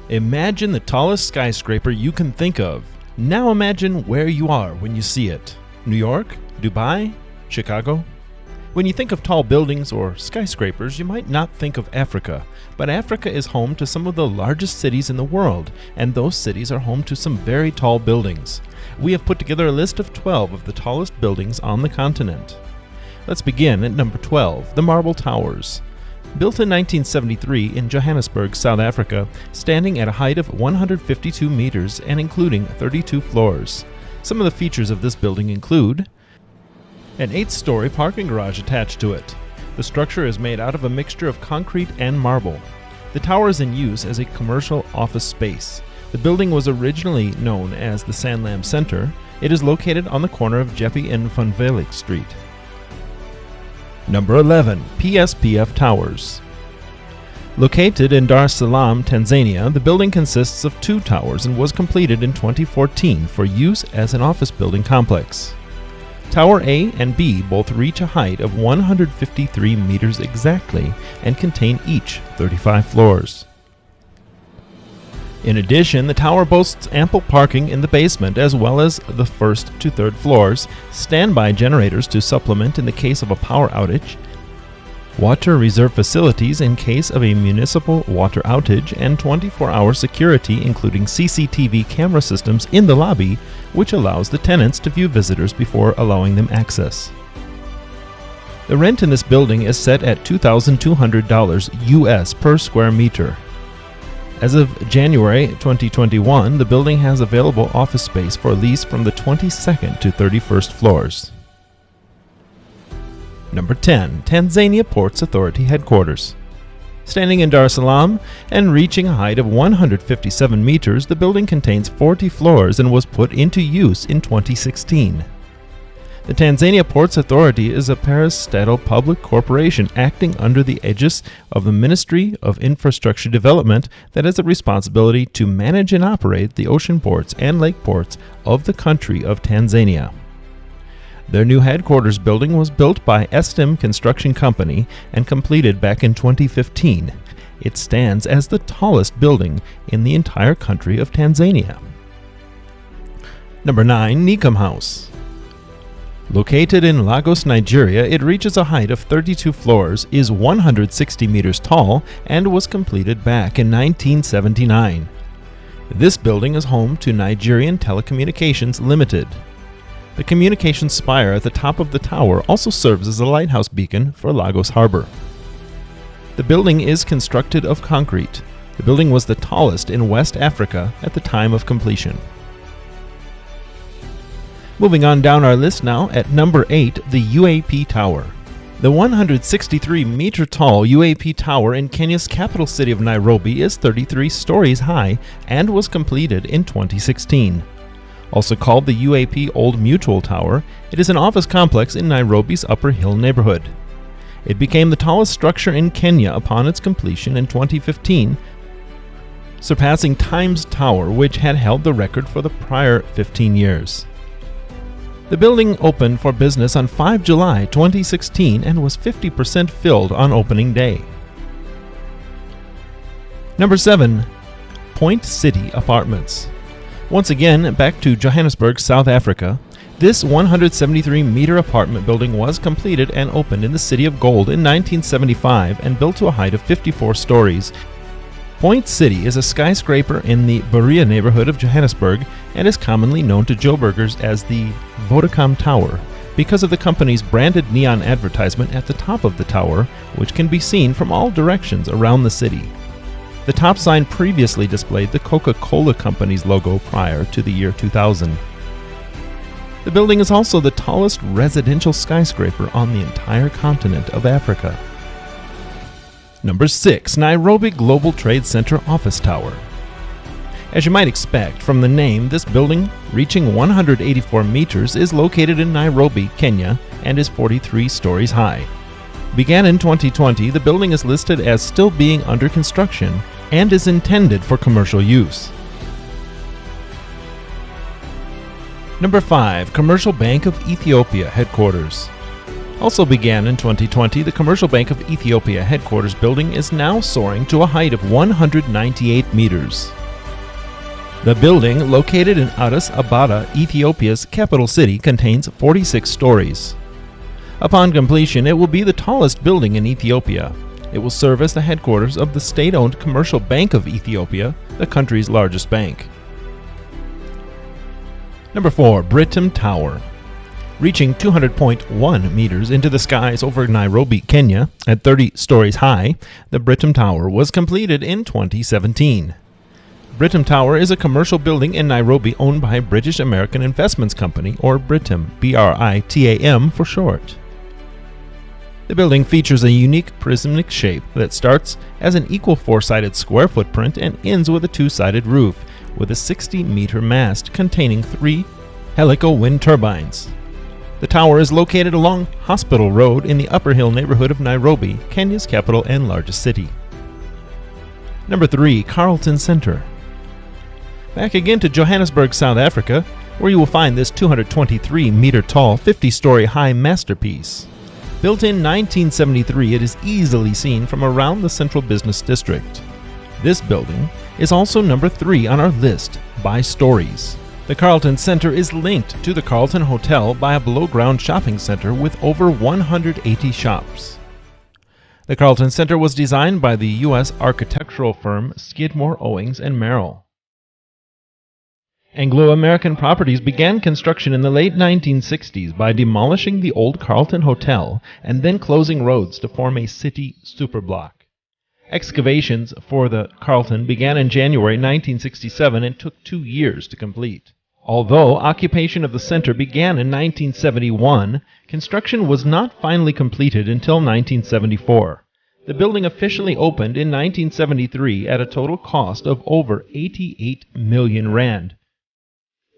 Imagine the tallest skyscraper you can think of. Now imagine where you are when you see it. New York? Dubai? Chicago? When you think of tall buildings or skyscrapers, you might not think of Africa, but Africa is home to some of the largest cities in the world, and those cities are home to some very tall buildings. We have put together a list of 12 of the tallest buildings on the continent. Let's begin at number 12, the Marble Towers. Built in 1973 in Johannesburg, South Africa, standing at a height of 152 meters and including 32 floors. Some of the features of this building include an 8-story parking garage attached to it. The structure is made out of a mixture of concrete and marble. The tower is in use as a commercial office space. The building was originally known as the Sanlam Center. It is located on the corner of Jeppe and Van Velik Street. Number 11. PSPF Towers. Located in Dar es Salaam, Tanzania, the building consists of 2 towers and was completed in 2014 for use as an office building complex. Tower A and B both reach a height of 153 meters exactly and contain each 35 floors. In addition, the tower boasts ample parking in the basement as well as the first to third floors, standby generators to supplement in the case of a power outage, water reserve facilities in case of a municipal water outage, and 24-hour security including CCTV camera systems in the lobby, which allows the tenants to view visitors before allowing them access. The rent in this building is set at $2,200 US per square meter. As of January 2021, the building has available office space for lease from the 22nd to 31st floors. Number 10. Tanzania Ports Authority Headquarters. Standing in Dar es Salaam and reaching a height of 157 meters, the building contains 40 floors and was put into use in 2016. The Tanzania Ports Authority is a parastatal public corporation acting under the aegis of the Ministry of Infrastructure Development that has a responsibility to manage and operate the ocean ports and lake ports of the country of Tanzania. Their new headquarters building was built by Estem Construction Company and completed back in 2015. It stands as the tallest building in the entire country of Tanzania. Number 9. Nikum House. Located in Lagos, Nigeria, it reaches a height of 32 floors, is 160 meters tall, and was completed back in 1979. This building is home to Nigerian Telecommunications Limited. The communications spire at the top of the tower also serves as a lighthouse beacon for Lagos Harbor. The building is constructed of concrete. The building was the tallest in West Africa at the time of completion. Moving on down our list now, at number 8, the UAP Tower. The 163-meter tall UAP Tower in Kenya's capital city of Nairobi is 33 stories high and was completed in 2016. Also called the UAP Old Mutual Tower, it is an office complex in Nairobi's Upper Hill neighborhood. It became the tallest structure in Kenya upon its completion in 2015, surpassing Times Tower, which had held the record for the prior 15 years. The building opened for business on 5 July 2016 and was 50% filled on opening day. Number 7. Point City Apartments. Once again, back to Johannesburg, South Africa. This 173-meter apartment building was completed and opened in the City of Gold in 1975 and built to a height of 54 stories. Point City is a skyscraper in the Berea neighborhood of Johannesburg and is commonly known to Joburgers as the Vodacom Tower because of the company's branded neon advertisement at the top of the tower, which can be seen from all directions around the city. The top sign previously displayed the Coca-Cola Company's logo prior to the year 2000. The building is also the tallest residential skyscraper on the entire continent of Africa. Number 6. Nairobi Global Trade Center Office Tower. As you might expect from the name, this building, reaching 184 meters, is located in Nairobi, Kenya, and is 43 stories high. Began in 2020, the building is listed as still being under construction and is intended for commercial use. Number 5. Commercial Bank of Ethiopia Headquarters. Also began in 2020, the Commercial Bank of Ethiopia headquarters building is now soaring to a height of 198 meters. The building, located in Addis Ababa, Ethiopia's capital city, contains 46 stories. Upon completion, it will be the tallest building in Ethiopia. It will serve as the headquarters of the state-owned Commercial Bank of Ethiopia, the country's largest bank. Number 4. Britam Tower. Reaching 200.1 meters into the skies over Nairobi, Kenya, at 30 stories high, the Britam Tower was completed in 2017. Britam Tower is a commercial building in Nairobi owned by British American Investments Company, or Britam, B-R-I-T-A-M for short. The building features a unique prismatic shape that starts as an equal four-sided square footprint and ends with a two-sided roof, with a 60-meter mast containing 3 helical wind turbines. The tower is located along Hospital Road in the Upper Hill neighborhood of Nairobi, Kenya's capital and largest city. Number 3. Carlton Centre. Back again to Johannesburg, South Africa, where you will find this 223-meter-tall, 50-story-high masterpiece. Built in 1973, it is easily seen from around the central business district. This building is also number 3 on our list by stories. The Carlton Centre is linked to the Carlton Hotel by a below-ground shopping center with over 180 shops. The Carlton Centre was designed by the U.S. architectural firm Skidmore, Owings & Merrill. Anglo-American Properties began construction in the late 1960s by demolishing the old Carlton Hotel and then closing roads to form a city superblock. Excavations for the Carlton began in January 1967 and took 2 years to complete. Although occupation of the center began in 1971, construction was not finally completed until 1974. The building officially opened in 1973 at a total cost of over 88 million rand.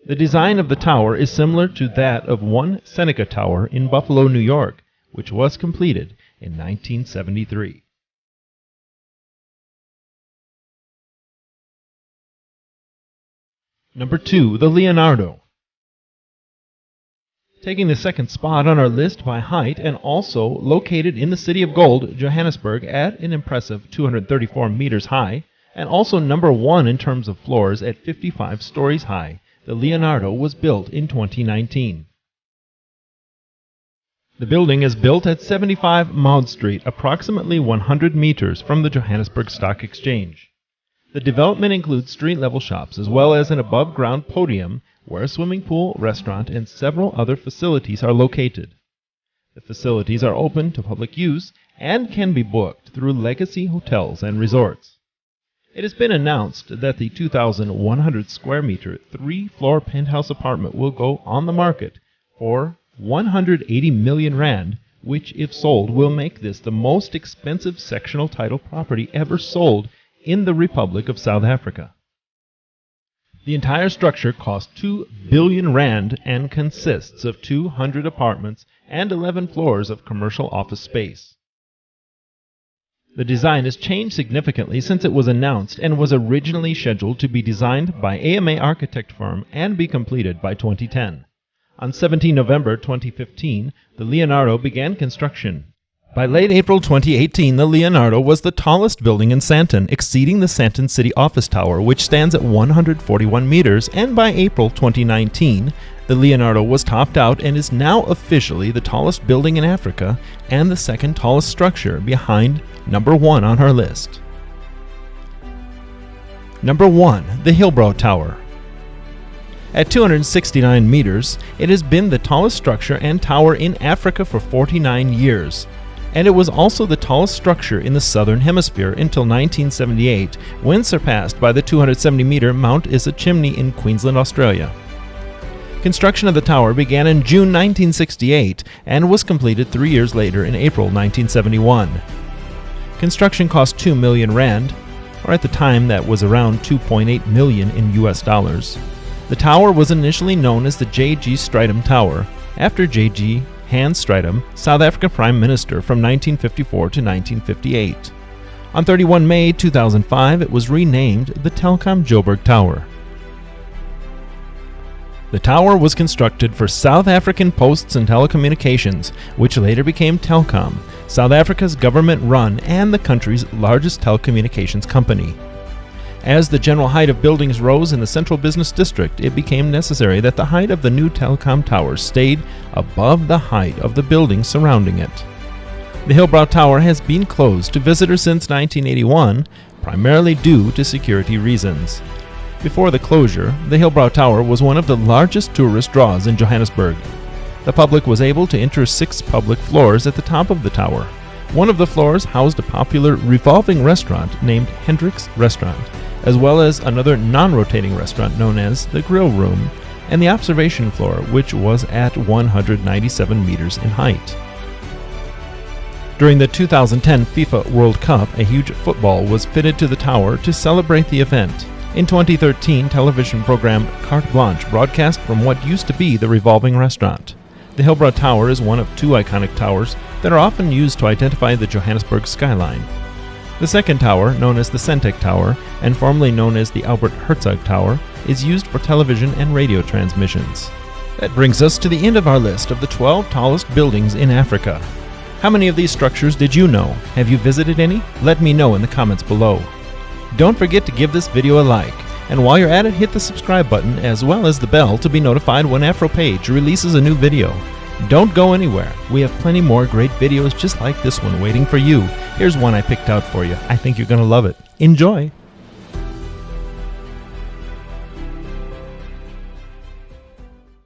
The design of the tower is similar to that of one Seneca Tower in Buffalo, New York, which was completed in 1973. Number 2. The Leonardo. Taking the second spot on our list by height and also located in the City of Gold, Johannesburg, at an impressive 234 meters high, and also number 1 in terms of floors at 55 stories high, the Leonardo was built in 2019. The building is built at 75 Maud Street, approximately 100 meters from the Johannesburg Stock Exchange. The development includes street-level shops as well as an above-ground podium where a swimming pool, restaurant, and several other facilities are located. The facilities are open to public use and can be booked through Legacy Hotels and Resorts. It has been announced that the 2,100 square meter, 3-floor penthouse apartment will go on the market for 180 million rand, which, if sold, will make this the most expensive sectional title property ever sold in the Republic of South Africa. The entire structure cost 2 billion rand and consists of 200 apartments and 11 floors of commercial office space. The design has changed significantly since it was announced and was originally scheduled to be designed by AMA architect firm and be completed by 2010. On 17 November 2015, the Leonardo began construction. By late April 2018, the Leonardo was the tallest building in Sandton, exceeding the Sandton City Office Tower, which stands at 141 meters, and by April 2019, the Leonardo was topped out and is now officially the tallest building in Africa and the second tallest structure behind number 1 on our list. Number 1. The Hillbrow Tower. At 269 meters, it has been the tallest structure and tower in Africa for 49 years. And it was also the tallest structure in the Southern Hemisphere until 1978, when surpassed by the 270-meter Mount Isa chimney in Queensland, Australia. Construction of the tower began in June 1968 and was completed 3 years later in April 1971. Construction cost 2 million rand, or at the time that was around 2.8 million in US dollars. The tower was initially known as the J.G. Strydom Tower, after J.G. Hans Strydom, South African Prime Minister from 1954 to 1958. On 31 May 2005, it was renamed the Telkom Joburg Tower. The tower was constructed for South African Posts and Telecommunications, which later became Telkom, South Africa's government-run and the country's largest telecommunications company. As the general height of buildings rose in the central business district, it became necessary that the height of the new telecom towers stayed above the height of the buildings surrounding it. The Hillbrow Tower has been closed to visitors since 1981, primarily due to security reasons. Before the closure, the Hillbrow Tower was one of the largest tourist draws in Johannesburg. The public was able to enter 6 public floors at the top of the tower. One of the floors housed a popular revolving restaurant named Hendrick's Restaurant, as well as another non-rotating restaurant known as the Grill Room, and the observation floor, which was at 197 meters in height. During the 2010 FIFA World Cup, a huge football was fitted to the tower to celebrate the event. In 2013, television program Carte Blanche broadcast from what used to be the revolving restaurant. The Hillbrow Tower is one of 2 iconic towers that are often used to identify the Johannesburg skyline. The second tower, known as the Centec Tower, and formerly known as the Albert Herzog Tower, is used for television and radio transmissions. That brings us to the end of our list of the 12 tallest buildings in Africa. How many of these structures did you know? Have you visited any? Let me know in the comments below. Don't forget to give this video a like, and while you're at it, hit the subscribe button as well as the bell to be notified when Afro Page releases a new video. Don't go anywhere. We have plenty more great videos just like this one waiting for you. Here's one I picked out for you. I think you're going to love it. Enjoy!